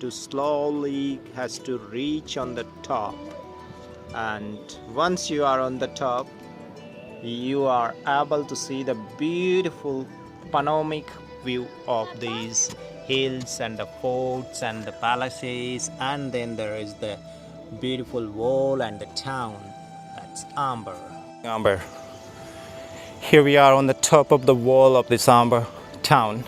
to slowly has to reach on the top, and once you are on the top you are able to see the beautiful panoramic view of these hills and the forts and the palaces, and then there is the beautiful wall and the town. That's Amer. Here we are on the top of the wall of this Amer town.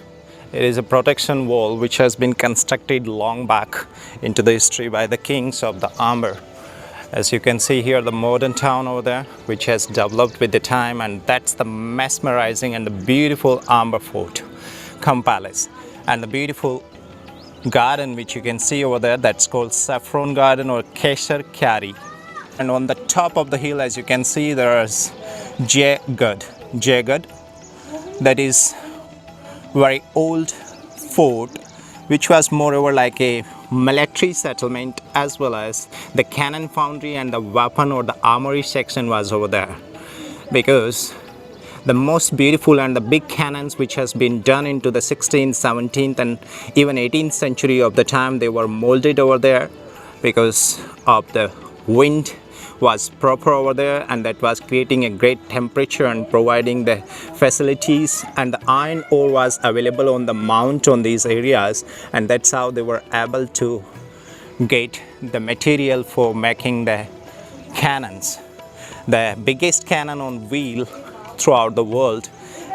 It is a protection wall which has been constructed long back into the history by the kings of the Amer. As you can see here, the modern town over there, which has developed with the time, and that's the mesmerizing and the beautiful Amer Fort, palace, and the beautiful garden which you can see over there, that's called Saffron Garden or Kesar Kyari. And on the top of the hill, as you can see, there is Jaipur, that is very old fort, which was moreover like a military settlement, as well as the cannon foundry and the weapon or the armory section was over there, because the most beautiful and the big cannons which has been done into the 16th, 17th and even 18th century of the time, they were molded over there because of the wind was proper over there, and that was creating a great temperature and providing the facilities, and the iron ore was available on the mount on these areas, and that's how they were able to get the material for making the cannons. The biggest cannon on wheel throughout the world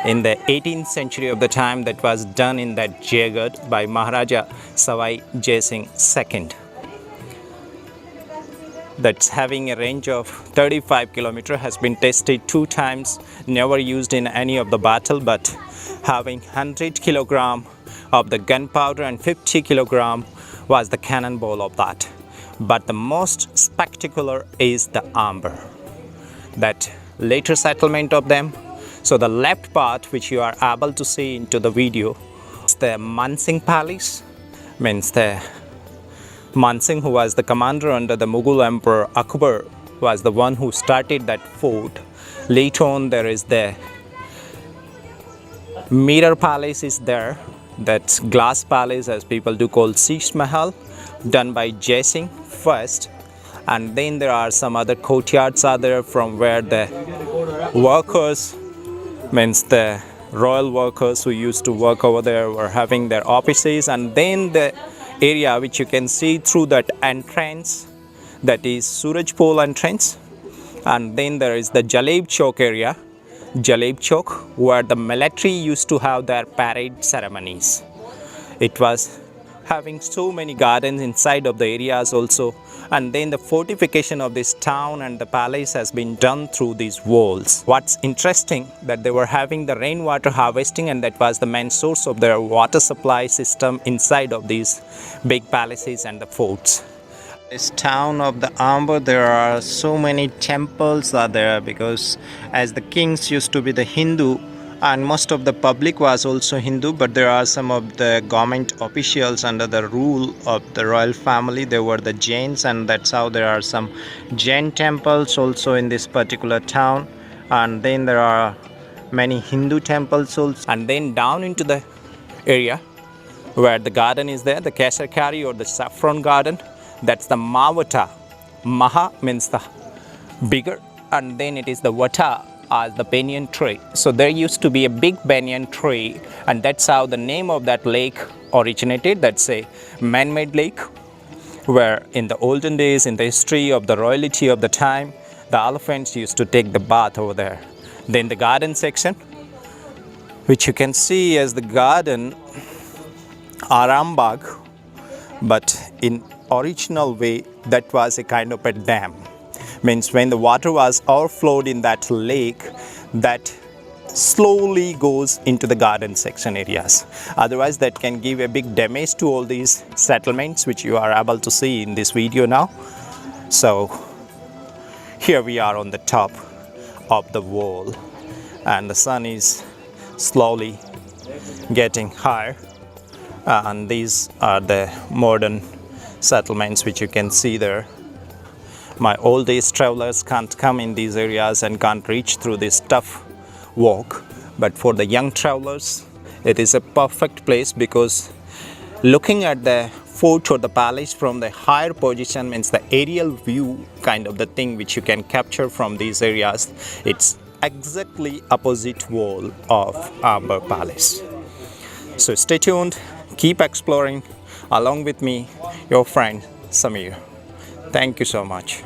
in the 18th century of the time, that was done in that Jaipur by Maharaja Savai Jai Singh II. That's having a range of 35 kilometers, has been tested 2 times, never used in any of the battle, but having 100 kilogram of the gunpowder and 50 kilogram was the cannonball of that. But the most spectacular is the Amer, that later settlement of them. So the left part which you are able to see into the video is the Mansingh Palace, means the Mansingh, who was the commander under the Mughal Emperor Akbar, was the one who started that fort. Later on there is the Mirror Palace is there, that's glass palace as people do call Sheesh Mahal, done by Jai Singh first, and then there are some other courtyards are there from where the workers, means the royal workers who used to work over there, were having their offices, and then the area which you can see through that entrance, that is Suraj Pole entrance, and then there is the Jaleb Chowk area, Jaleb Chowk, where the military used to have their parade ceremonies. It was having so many gardens inside of the areas also, and then the fortification of this town and the palace has been done through these walls. What's interesting, that they were having the rainwater harvesting, and that was the main source of their water supply system inside of these big palaces and the forts. This town of the Amer, there are so many temples are there, because as the kings used to be the Hindu, and most of the public was also Hindu, but there are some of the government officials under the rule of the royal family, they were the Jains, and that's how there are some Jain temples also in this particular town, and then there are many Hindu temples also. And then down into the area where the garden is there, the Kesar Kyari or the Saffron Garden, that's the Mavata. Maha means the bigger, and then it is the Vata as the banyan tree. So there used to be a big banyan tree, and that's how the name of that lake originated. That's a man-made lake, where in the olden days, in the history of the royalty of the time, the elephants used to take the bath over there. Then the garden section, which you can see as the garden Arambagh, but in original way that was a kind of a dam. Means when the water was overflowed in that lake, that slowly goes into the garden section areas. Otherwise that can give a big damage to all these settlements which you are able to see in this video now. So here we are on the top of the wall, and the sun is slowly getting higher, and these are the modern settlements which you can see there. My old age travelers can't come in these areas and can't reach through this tough walk, but for the young travelers it is a perfect place, because looking at the fort or the palace from the higher position, means the aerial view kind of the thing which you can capture from these areas. It's exactly opposite wall of Amer Palace. So stay tuned, keep exploring along with me, your friend Samir. Thank you so much.